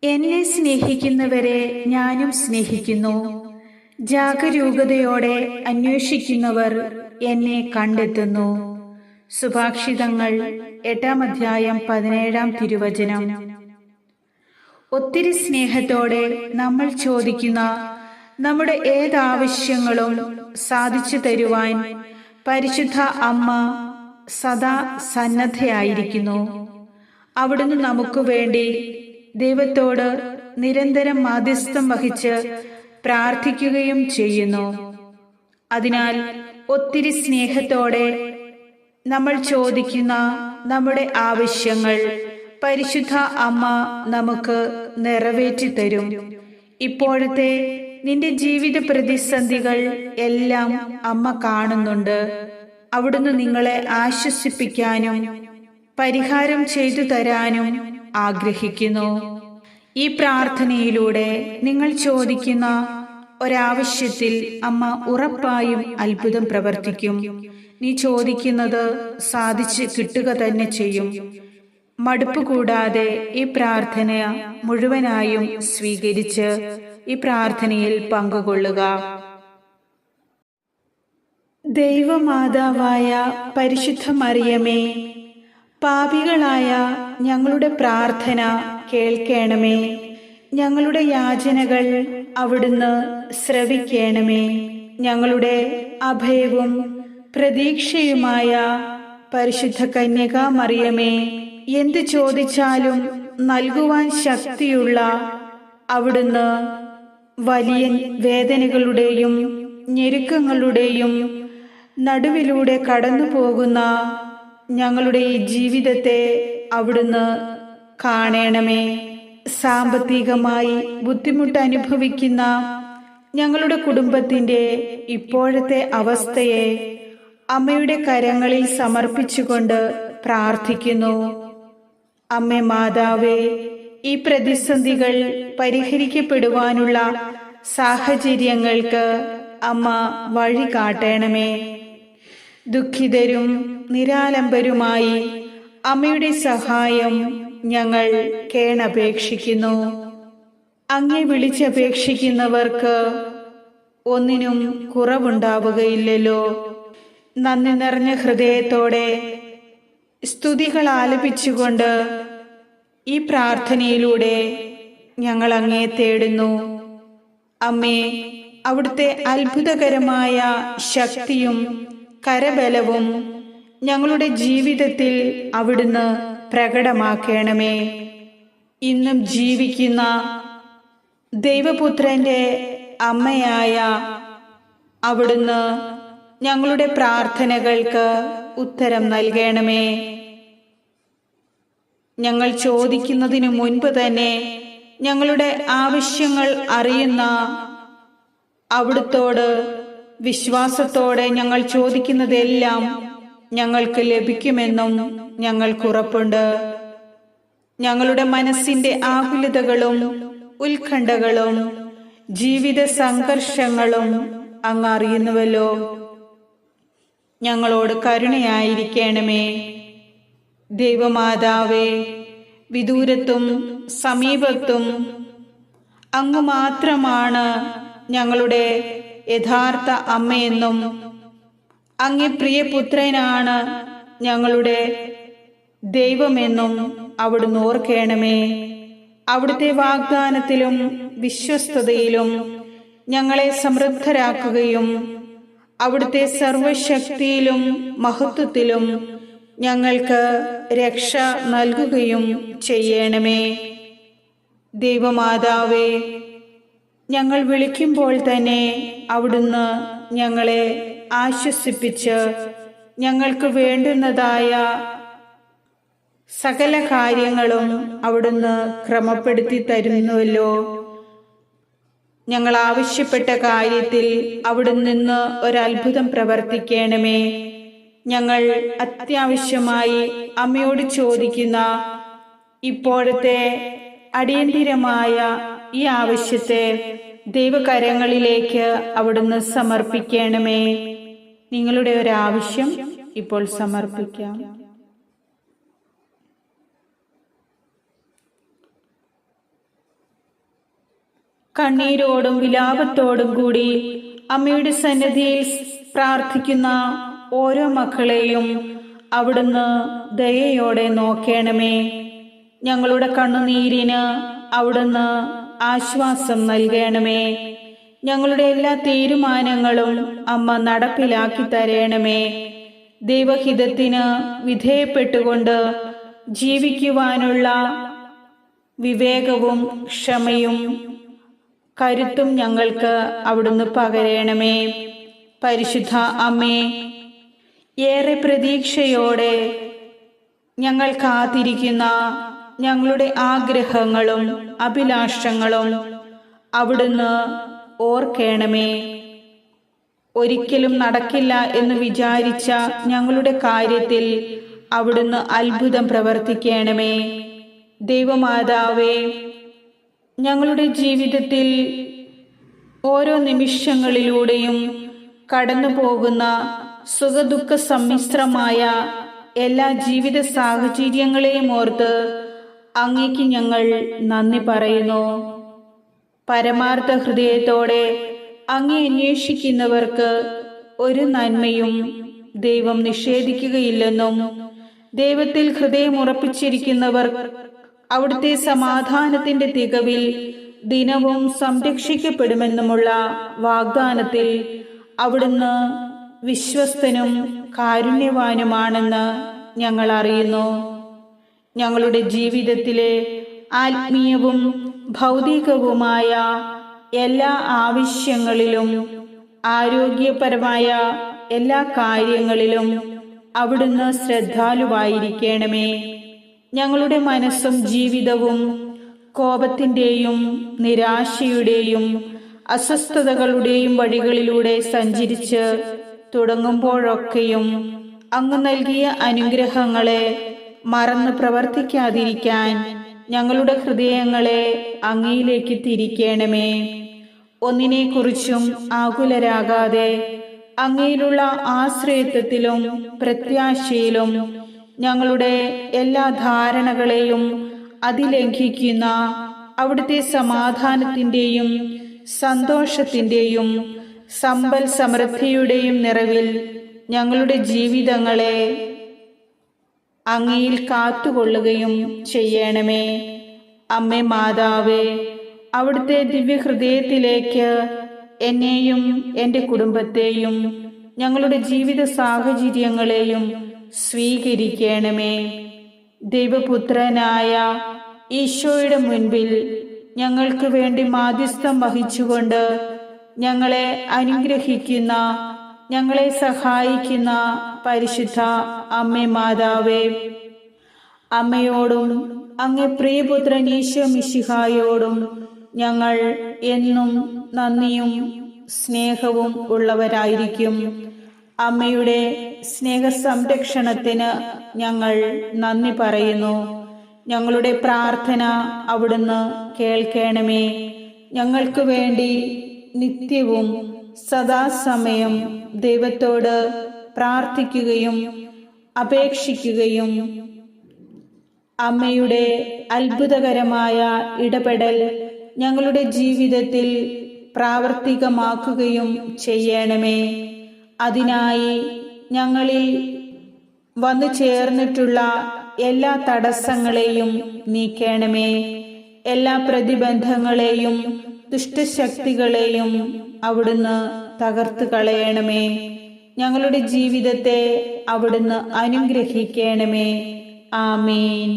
എന്നെ സ്നേഹിക്കുന്നവരെ ഞാനും സ്നേഹിക്കുന്നു. ജാഗരൂകതയോടെ അന്വേഷിക്കുന്നവർ എന്നെ കണ്ടെത്തുന്നു. സുഭാഷിതങ്ങൾ 8-17 ഒത്തിരി സ്നേഹത്തോടെ നമ്മൾ ചോദിക്കുന്ന നമ്മുടെ ഏതാവശ്യങ്ങളും സാധിച്ചു തരുവാൻ പരിശുദ്ധ അമ്മ സദാ സന്നദ്ധയായിരിക്കുന്നു. അവിടുന്ന് നമുക്ക് വേണ്ടി ദൈവത്തോട് നിരന്തരം മാധ്യസ്ഥം വഹിച്ച് പ്രാർത്ഥിക്കുകയും ചെയ്യുന്നു. അതിനാൽ ഒത്തിരി സ്നേഹത്തോടെ നമ്മൾ ചോദിക്കുന്ന നമ്മുടെ ആവശ്യങ്ങൾ പരിശുദ്ധ അമ്മ നമുക്ക് നിറവേറ്റി തരും. ഇപ്പോഴത്തെ നിന്റെ ജീവിത പ്രതിസന്ധികൾ എല്ലാം അമ്മ കാണുന്നുണ്ട്. അവിടുന്ന് നിങ്ങളെ ആശ്വസിപ്പിക്കാനും പരിഹാരം ചെയ്തു തരാനും ആഗ്രഹിക്കുന്നു. ഈ പ്രാർത്ഥനയിലൂടെ നിങ്ങൾ ചോദിക്കുന്ന ഒരാവശ്യത്തിൽ അമ്മ ഉറപ്പായും അത്ഭുതം പ്രവർത്തിക്കും. നീ ചോദിക്കുന്നത് സാധിച്ച് കിട്ടുക തന്നെ ചെയ്യും. മടുപ്പ് കൂടാതെ ഈ പ്രാർത്ഥന മുഴുവനായും സ്വീകരിച്ച് ഈ പ്രാർത്ഥനയിൽ പങ്കുകൊള്ളുക. ദൈവമാതാവായ പരിശുദ്ധ മറിയമേ, പാപികളായ ഞങ്ങളുടെ പ്രാർത്ഥന കേൾക്കണമേ. ഞങ്ങളുടെ യാചനകൾ അവിടുന്ന് ശ്രവിക്കണമേ. ഞങ്ങളുടെ അഭയവും പ്രതീക്ഷയുമായ പരിശുദ്ധ കന്യക മറിയമേ, എന്ത് ചോദിച്ചാലും നൽകുവാൻ ശക്തിയുള്ള അവിടുന്ന് വലിയ വേദനകളുടെയും ഞെരുക്കങ്ങളുടെയും നടുവിലൂടെ കടന്നു പോകുന്ന ഞങ്ങളുടെ ഈ ജീവിതത്തെ അവിടുന്ന് കാണണമേ. സാമ്പത്തികമായി ബുദ്ധിമുട്ട് അനുഭവിക്കുന്ന ഞങ്ങളുടെ കുടുംബത്തിന്റെ ഇപ്പോഴത്തെ അവസ്ഥയെ അമ്മയുടെ കരങ്ങളിൽ സമർപ്പിച്ചുകൊണ്ട് പ്രാർത്ഥിക്കുന്നു. അമ്മേ മാതാവേ, ഈ പ്രതിസന്ധികൾ പരിഹരിക്കപ്പെടുവാനുള്ള സാഹചര്യങ്ങൾക്ക് അമ്മ വഴി കാട്ടണമേ. ദുഃഖിതരും നിരാലംബരുമായി അമ്മയുടെ സഹായം ഞങ്ങൾ കേണപേക്ഷിക്കുന്നു. അങ്ങേ വിളിച്ചപേക്ഷിക്കുന്നവർക്ക് ഒന്നിനും കുറവുണ്ടാവുകയില്ലല്ലോ. നന്ദി നിറഞ്ഞ ഹൃദയത്തോടെ സ്തുതികൾ ആലപിച്ചുകൊണ്ട് ഈ പ്രാർത്ഥനയിലൂടെ ഞങ്ങൾ അങ്ങേ തേടുന്നു. അമ്മേ, അവിടുത്തെ അത്ഭുതകരമായ ശക്തിയും കരബലവും ഞങ്ങളുടെ ജീവിതത്തിൽ അവിടുന്ന് പ്രകടമാക്കണമേ. ഇന്നും ജീവിക്കുന്ന ദൈവപുത്രന്റെ അമ്മയായ അവിടുന്ന് ഞങ്ങളുടെ പ്രാർത്ഥനകൾക്ക് ഉത്തരം നൽകണമേ. ഞങ്ങൾ ചോദിക്കുന്നതിനു മുൻപ് തന്നെ ഞങ്ങളുടെ ആവശ്യങ്ങൾ അറിയുന്ന അവിടുത്തോട് വിശ്വാസത്തോടെ ഞങ്ങൾ ചോദിക്കുന്നതെല്ലാം ഞങ്ങൾക്ക് ലഭിക്കുമെന്നും ഞങ്ങൾക്കുറപ്പുണ്ട്. ഞങ്ങളുടെ മനസ്സിന്റെ ആകുലതകളും ഉത്കണ്ഠകളും ജീവിത സംഘർഷങ്ങളും അങ്ങ് അറിയുന്നുവല്ലോ. ഞങ്ങളോട് കരുണയായിരിക്കണമേ. ദൈവമാതാവേ, വിദൂരത്തും സമീപത്തും അങ്ങ് മാത്രമാണ് ഞങ്ങളുടെ യഥാർത്ഥ അമ്മയെന്നും അങ്ങേ പ്രിയപുത്രനാണ് ഞങ്ങളുടെ ദൈവമെന്നും അവിടുന്ന് ഓർക്കണമേ. അവിടുത്തെ വാഗ്ദാനത്തിലും വിശ്വസ്തതയിലും ഞങ്ങളെ സമൃദ്ധരാക്കുകയും അവിടുത്തെ സർവശക്തിയിലും മഹത്വത്തിലും ഞങ്ങൾക്ക് രക്ഷ നൽകുകയും ചെയ്യണമേ. ദൈവമാതാവേ, ഞങ്ങൾ വിളിക്കുമ്പോൾ തന്നെ അവിടുന്ന് ഞങ്ങളെ ആശ്വസിപ്പിച്ച് ഞങ്ങൾക്ക് വേണ്ടുന്നതായ സകല കാര്യങ്ങളും അവിടുന്ന് ക്രമപ്പെടുത്തി തരുന്നുവല്ലോ. ഞങ്ങൾ ആവശ്യപ്പെട്ട കാര്യത്തിൽ അവിടുന്ന് നിന്ന് ഒരത്ഭുതം പ്രവർത്തിക്കണമേ. ഞങ്ങൾ അത്യാവശ്യമായി അമ്മയോട് ചോദിക്കുന്ന ഇപ്പോഴത്തെ അടിയന്തിരമായ ഈ ആവശ്യത്തെ ദൈവകരങ്ങളിലേക്ക് അവിടുന്ന് സമർപ്പിക്കണമേ. നിങ്ങളുടെ ഒരാവശ്യം ഇപ്പോൾ സമർപ്പിക്കാം. കണ്ണീരോടും വിലാപത്തോടും കൂടി അമ്മയുടെ സന്നിധിയിൽ പ്രാർത്ഥിക്കുന്ന ഓരോ മക്കളെയും അവിടുന്ന് ദയയോടെ നോക്കണമേ. ഞങ്ങളുടെ കണ്ണുനീരിന് അവിടുന്ന് ആശ്വാസം നൽകണമേ. ഞങ്ങളുടെ എല്ലാ തീരുമാനങ്ങളും അമ്മ നടപ്പിലാക്കി തരണമേ. ദൈവഹിതത്തിന് വിധേയപ്പെട്ടുകൊണ്ട് ജീവിക്കുവാനുള്ള വിവേകവും ക്ഷമയും കരുത്തും ഞങ്ങൾക്ക് അവിടുന്ന് പകരണമേ. പരിശുദ്ധ അമ്മേ, ഏറെ പ്രതീക്ഷയോടെ ഞങ്ങൾ കാത്തിരിക്കുന്ന ഞങ്ങളുടെ ആഗ്രഹങ്ങളും അഭിലാഷങ്ങളും അവിടുന്ന് ഓർക്കണമേ. ഒരിക്കലും നടക്കില്ല എന്ന് വിചാരിച്ച ഞങ്ങളുടെ കാര്യത്തിൽ അവിടുന്ന് അത്ഭുതം പ്രവർത്തിക്കണമേ. ദൈവമാതാവേ, ഞങ്ങളുടെ ജീവിതത്തിൽ ഓരോ നിമിഷങ്ങളിലൂടെയും കടന്നു പോകുന്ന സുഖദുഃഖ സമ്മിശ്രമായ എല്ലാ ജീവിത സാഹചര്യങ്ങളെയും ഓർത്ത് അങ്ങേക്ക് ഞങ്ങൾ നന്ദി പറയുന്നു. പരമാർത്ഥ ഹൃദയത്തോടെ അങ്ങേ അന്വേഷിക്കുന്നവർക്ക് ഒരു നന്മയും ദൈവം നിഷേധിക്കുകയില്ലെന്നും ദൈവത്തിൽ ഹൃദയം ഉറപ്പിച്ചിരിക്കുന്നവർ അവിടുത്തെ സമാധാനത്തിന്റെ തികവിൽ ദിനവും സംരക്ഷിക്കപ്പെടുമെന്നുമുള്ള വാഗ്ദാനത്തിൽ അവിടുന്ന് വിശ്വസ്തനും കാരുണ്യവാനുമാണെന്ന് ഞങ്ങൾ അറിയുന്നു. ഞങ്ങളുടെ ജീവിതത്തിലെ ആത്മീയവും ഭൗതികവുമായ എല്ലാ ആവശ്യങ്ങളിലും ആരോഗ്യപരമായ എല്ലാ കാര്യങ്ങളിലും അവിടുന്ന് ശ്രദ്ധാലുവായിരിക്കണമേ. ഞങ്ങളുടെ മനസ്സും ജീവിതവും കോപത്തിൻ്റെയും നിരാശയുടെയും അസ്വസ്ഥതകളുടെയും വഴികളിലൂടെ സഞ്ചരിച്ച് തുടങ്ങുമ്പോഴൊക്കെയും അങ്ങ് നൽകിയ അനുഗ്രഹങ്ങളെ മറന്ന് പ്രവർത്തിക്കാതിരിക്കാൻ ഞങ്ങളുടെ ഹൃദയങ്ങളെ അങ്ങയിലേക്ക് തിരിക്കണമേ. ഒന്നിനെക്കുറിച്ചും ആകുലരാകാതെ അങ്ങയിലുള്ള ആശ്രയത്വത്തിലും പ്രത്യാശയിലും ഞങ്ങളുടെ എല്ലാ ധാരണകളെയും അതിലംഘിക്കുന്ന അവിടുത്തെ സമാധാനത്തിൻ്റെയും സന്തോഷത്തിൻ്റെയും സമ്പൽ സമൃദ്ധിയുടെയും നിറവിൽ ഞങ്ങളുടെ ജീവിതങ്ങളെ അങ്ങയിൽ കാത്തുകൊള്ളുകയും ചെയ്യണമേ. അമ്മേ മാതാവേ, അവിടുത്തെ ദിവ്യഹൃദയത്തിലേക്ക് എന്നെയും എൻ്റെ കുടുംബത്തെയും ഞങ്ങളുടെ ജീവിത സാഹചര്യങ്ങളെയും സ്വീകരിക്കണമേ. ദൈവപുത്രനായ ഈശോയുടെ മുൻപിൽ ഞങ്ങൾക്ക് വേണ്ടി മാധ്യസ്ഥം വഹിച്ചുകൊണ്ട് ഞങ്ങളെ അനുഗ്രഹിക്കുന്ന, ഞങ്ങളെ സഹായിക്കുന്ന പരിശുദ്ധ അമ്മേ മാതാവേ, അമ്മയോടും അങ്ങേ പ്രിയപുത്രൻ ഈശോ മിശിഹായോടും ഞങ്ങൾ എന്നും നന്ദിയും സ്നേഹവും ഉള്ളവരായിരിക്കും. അമ്മയുടെ സ്നേഹ സംരക്ഷണത്തിന് ഞങ്ങൾ നന്ദി പറയുന്നു. ഞങ്ങളുടെ പ്രാർത്ഥന അവിടുന്ന് കേൾക്കണമേ. ഞങ്ങൾക്ക് വേണ്ടി നിത്യവും സദാസമയം ദൈവത്തോട് പ്രാർത്ഥിക്കുകയും അപേക്ഷിക്കുകയും അമ്മയുടെ അത്ഭുതകരമായ ഇടപെടൽ ഞങ്ങളുടെ ജീവിതത്തിൽ പ്രാവർത്തികമാക്കുകയും ചെയ്യണമേ. അതിനായി ഞങ്ങളിൽ വന്നു ചേർന്നിട്ടുള്ള എല്ലാ തടസ്സങ്ങളെയും നീക്കണമേ. എല്ലാ പ്രതിബന്ധങ്ങളെയും ദുഷ്ടശക്തികളെയും അവിടുന്ന് തകർത്ത് കളയണമേ. ഞങ്ങളുടെ ജീവിതത്തെ അവിടുന്ന് അനുഗ്രഹിക്കണമേ. ആമേൻ.